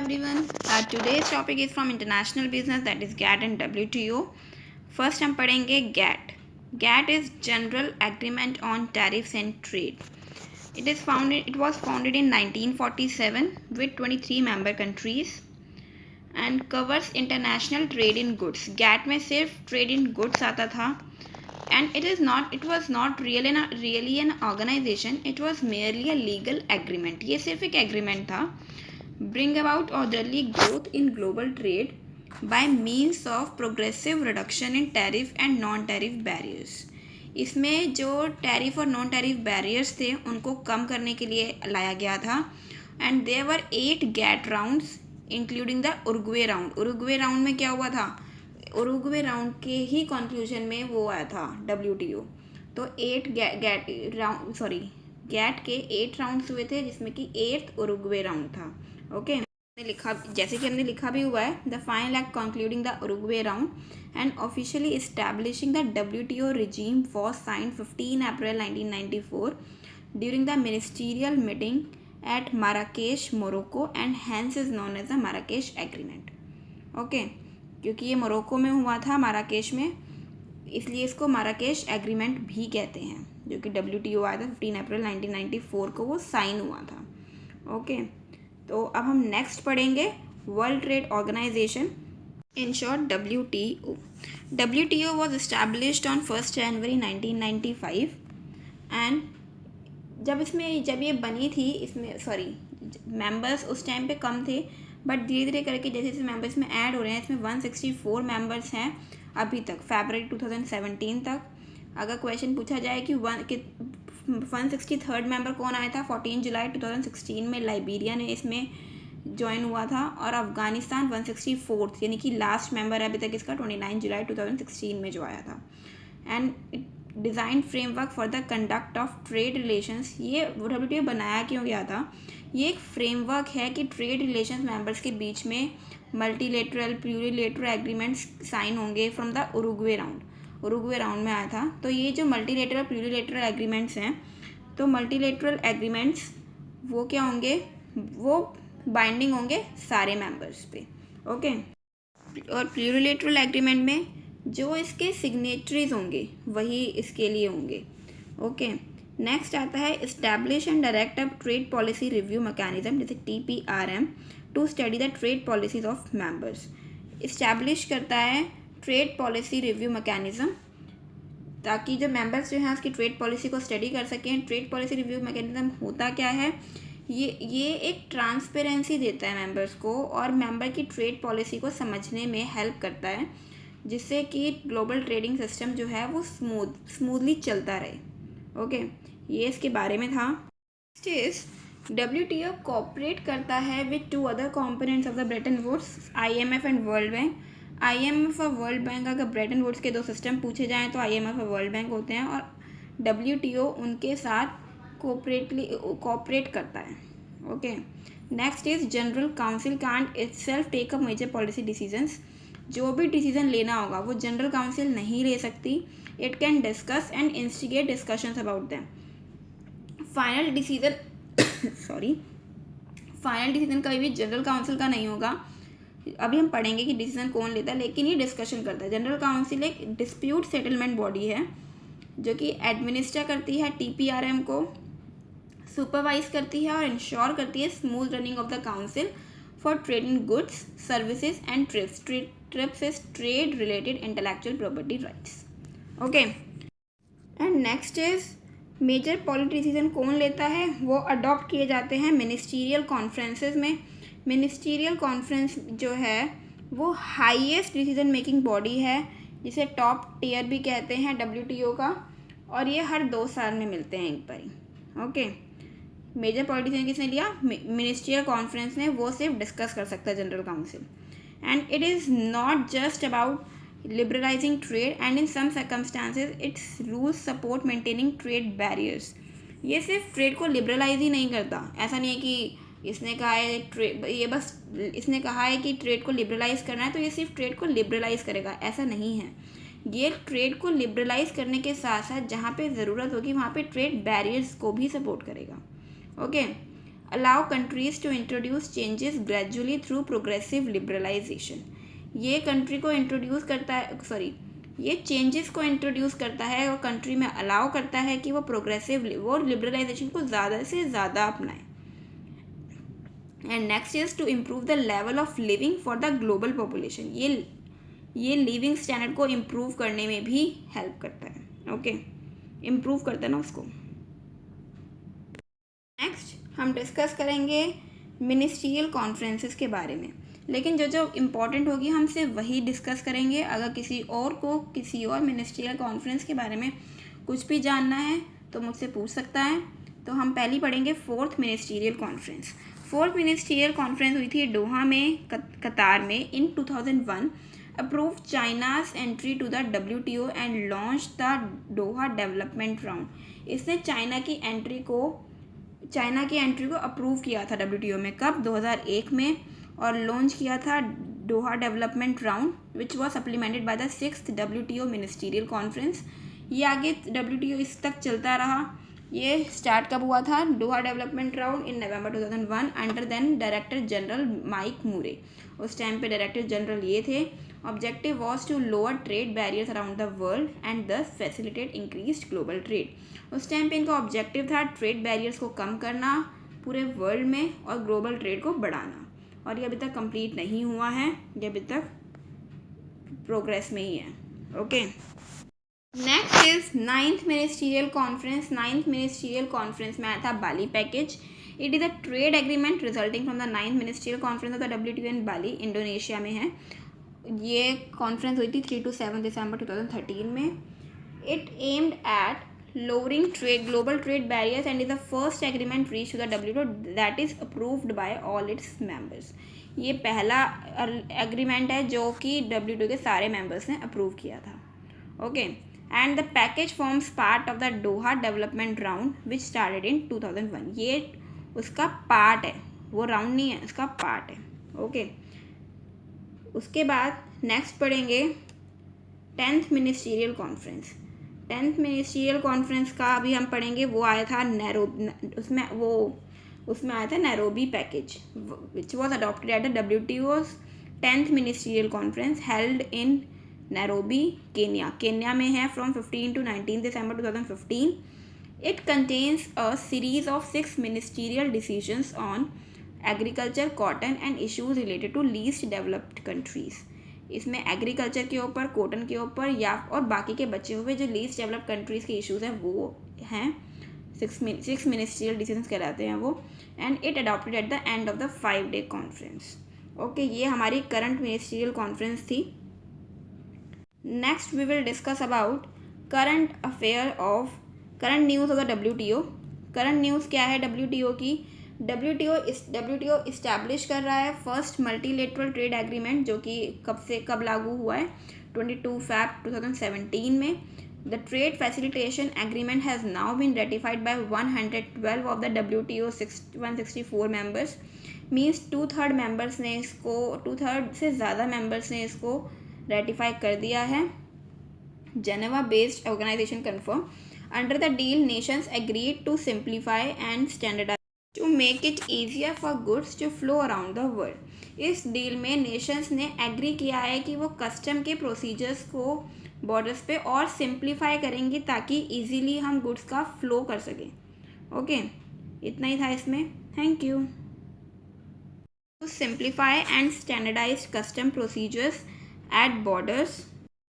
everyone. Today's topic is from international business, that is GATT and WTO. First हम पढ़ेंगे GATT. GATT is General Agreement on Tariffs and Trade. It was founded in 1947 with 23 member countries and covers international trade in goods. GATT में सिर्फ trade in goods आता था and it was not really an organization. It was merely a legal agreement. ये सिर्फ एक agreement था. Bring about orderly growth in global trade by means of progressive reduction in tariff and non-tariff barriers. इसमें जो tariff और non tariff barriers थे उनको कम करने के लिए लाया गया था and there were 8 GATT rounds including the Uruguay round. Uruguay round में क्या हुआ था? उरुग्वे राउंड के ही कंक्लूजन में वो आया था WTO. तो 8 गैट के 8 राउंड्स हुए थे जिसमें कि 8th उरुग्वे राउंड था. ओके लिखा जैसे कि हमने लिखा भी हुआ है the final act concluding the Uruguay round and officially establishing the WTO regime was signed 15 April 1994 during the ministerial meeting at Marrakesh, Morocco and hence is known as the Marrakesh Agreement. Okay क्योंकि ये Morocco में हुआ था, Marrakesh में, इसलिए इसको Marrakesh agreement भी कहते हैं, जो कि WTO आया था 15 अप्रैल 1994 को वो साइन हुआ था. ओके तो अब हम नेक्स्ट पढ़ेंगे world trade organisation, in short WTO. WTO was established on 1 January 1995 and जब ये बनी थी इसमें मेंबर्स उस टाइम पे कम थे बट धीरे धीरे करके जैसे जैसे मेंबर्स में ऐड हो रहे हैं इसमें 164 मेंबर्स हैं अभी तक, फरवरी 2017 तक. अगर क्वेश्चन पूछा जाए कि 163rd मेंबर कौन आया था, 14 जुलाई 2016 में लाइबेरिया ने इसमें ज्वाइन हुआ था और अफ़गानिस्तान 164th यानी कि लास्ट मेंबर है अभी तक इसका 29 जुलाई 2016 में जो आया था. And design framework for the conduct of trade relations. ये WTO बनाया क्यों गया था? ये एक फ्रेमवर्क है कि ट्रेड रिलेशंस मेंबर्स के बीच में मल्टीलेटरल प्लूरिलेटरल एग्रीमेंट्स साइन होंगे फ्रॉम द उरुग्वे राउंड में आया था. तो ये जो मल्टीलेटरल प्लूरिलेटरल एग्रीमेंट्स हैं, तो मल्टीलेटरल एग्रीमेंट्स वो क्या होंगे, वो बाइंडिंग होंगे सारे मेंबर्स पे. ओके और प्लूरिलेटरल एग्रीमेंट में जो इसके सिग्नेटरीज होंगे वही इसके लिए होंगे. ओके नेक्स्ट आता है establish and direct a trade policy review mechanism, जैसे TPRM, to study the trade policies of members. Establish करता है ट्रेड पॉलिसी रिव्यू मैकेनिज्म ताकि जो मेंबर्स जो हैं उसकी ट्रेड पॉलिसी को स्टडी कर सकें. ट्रेड पॉलिसी रिव्यू मैकेनिज्म होता क्या है? ये एक ट्रांसपेरेंसी देता है मेंबर्स को और मेंबर की ट्रेड पॉलिसी को समझने में हेल्प करता है जिससे कि ग्लोबल ट्रेडिंग सिस्टम जो है वो स्मूथली चलता रहे. ओके ये इसके बारे में था. WTO कोऑपरेट करता है with 2 other components of the Bretton Woods, IMF and world bank. IMF और वर्ल्ड बैंक, अगर ब्रेटन वुड्स के 2 सिस्टम पूछे जाएँ तो IMF और वर्ल्ड बैंक होते हैं और WTO उनके साथ कोऑपरेट करता है. Okay next is general council can't itself take up major policy decisions. जो भी डिसीजन लेना होगा वो जनरल काउंसिल नहीं ले सकती. It can discuss and instigate discussions about them. Final decision कभी भी जनरल काउंसिल का नहीं होगा. अभी हम पढ़ेंगे कि डिसीजन कौन लेता है, लेकिन ये डिस्कशन करता है. जनरल काउंसिल एक डिस्प्यूट सेटलमेंट बॉडी है जो कि एडमिनिस्टर करती है TPRM को, सुपरवाइज करती है और इंश्योर करती है smooth running of the council for trade in goods, services and TRIPS is trade related intellectual property rights. Okay and next is major policy decision कौन लेता है? वो अडॉप्ट किए जाते हैं मिनिस्टीरियल कॉन्फ्रेंसेस में. मिनिस्टीरियल कॉन्फ्रेंस जो है वो हाईएस्ट डिसीजन मेकिंग बॉडी है जिसे टॉप टियर भी कहते हैं WTO का, और ये हर 2 साल में मिलते हैं एक बार. ओके मेजर पॉलिसी डिसीजन किसने लिया? मिनिस्ट्रियल कॉन्फ्रेंस ने. वो सिर्फ डिस्कस कर सकता है general council. And it is not just about liberalising trade and in some circumstances its rules support maintaining trade barriers. ये सिर्फ ट्रेड को लिबरलाइज ही नहीं करता. ऐसा नहीं है कि इसने कहा है कि ट्रेड को लिबरलाइज करना है तो ये सिर्फ ट्रेड को लिबरलाइज करेगा, ऐसा नहीं है. ये ट्रेड को लिबरलाइज करने के साथ साथ जहाँ पे ज़रूरत होगी वहाँ पे ट्रेड बैरियर्स को भी सपोर्ट करेगा. Okay allow countries to introduce changes gradually through progressive liberalisation. ये कंट्री को इंट्रोड्यूस करता है, ये चेंजेस को इंट्रोड्यूस करता है और कंट्री में अलाउ करता है कि वो वो लिबरलाइजेशन को ज़्यादा से ज़्यादा अपनाए। And next is to improve the level of living for the global population. ये लिविंग स्टैंडर्ड को इम्प्रूव करने में भी हेल्प करता है। ओके, इम्प्रूव करता है ना उसको। नेक्स्ट हम डिस्कस करेंगे मिनिस्ट्रियल कॉन्फ्रेंसेस के बारे में, लेकिन जो इम्पॉर्टेंट होगी हम सिर्फ वही डिस्कस करेंगे। अगर किसी और को किसी और मिनिस्ट्रियल कॉन्फ्रेंस के बारे में कुछ भी जानना है तो मुझसे पूछ सकता है। तो हम पहले पढ़ेंगे fourth ministerial conference. Fourth ministerial conference हुई थी डोहा में, कतार में in 2001। Approve China's entry to the WTO and launch the Doha development round. इसने चाइना की एंट्री को अप्रूव किया था WTO में। कब? 2001 में, और लॉन्च किया था Doha development round which was supplemented by the 6th WTO ministerial conference. ये आगे WTO इस तक चलता रहा। ये स्टार्ट कब हुआ था? Doha development round in November 2001 under then director general Mike Moore. उस टाइम पे डायरेक्टर जनरल ये थे। Objective was to lower trade barriers around the world and thus facilitate increased global trade. उस टाइम पे इनका ऑब्जेक्टिव था trade barriers को कम करना पूरे वर्ल्ड में और ग्लोबल ट्रेड को बढ़ाना, और ये अभी तक कंप्लीट नहीं हुआ है, ये अभी तक प्रोग्रेस में ही है। Okay, next is 9th ministerial conference. 9th ministerial conference में आया था Bali package. It is a trade agreement resulting from the 9th ministerial conference of the WTO in Bali, Indonesia में है। ये कॉन्फ्रेंस हुई थी 3 to 7 दिसंबर 2013 में। It aimed at lowering global trade barriers and is the first agreement reached to the WTO that is approved by all its members। ये पहला agreement है जो कि WTO के सारे मेंबर्स ने अप्रूव किया था। Okay, and the package forms part of the Doha development round which started in 2001। ये उसका पार्ट है, वो राउंड नहीं है, उसका पार्ट है। ओके, उसके बाद नेक्स्ट पढ़ेंगे 10th ministerial conference. 10th ministerial conference का अभी हम पढ़ेंगे, वो आया था उसमें आया था Nairobi package which was adopted at the WTO's 10th ministerial conference held in Nairobi, Kenya में है from 15 to 19 December 2015। It contains a series of 6 ministerial decisions on agriculture, cotton and issues related to least developed countries. इसमें agriculture के ऊपर, cotton के ऊपर और बाकी के बचे हुए जो लीस्ट डेवलप्ड कंट्रीज़ के इश्यूज़ हैं वो हैं 6 मिनिस्ट्रियल डिसीजंस कहलाते हैं वो। And it adopted at the end of the 5-day conference. Okay, ये हमारी करंट मिनिस्ट्रियल कॉन्फ्रेंस थी। Next we will discuss about current news of the WTO। Current news क्या है WTO की? WTO इस्टेब्लिश कर रहा है फर्स्ट मल्टीलेटरल ट्रेड एग्रीमेंट, जो कि कब लागू हुआ है? 22 Feb 2017 में। The trade facilitation agreement has now been ratified by 112 of the WTO 164 members. Means 2/3 members ने इसको 2/3 से ज़्यादा मेंबर्स ने इसको रेटिफाई कर दिया है। Geneva based organisation confirm. Under the deal nations agreed to simplify and standardise to make it easier for goods to flow around the world. इस डील में नेशंस ने एग्री किया है कि वो कस्टम के प्रोसीजर्स को बॉर्डर्स पे और सिंप्लीफाई करेंगे ताकि इजीली हम गुड्स का फ्लो कर सकें। ओके, इतना ही था इसमें। Thank you. To simplify and standardise custom procedures at borders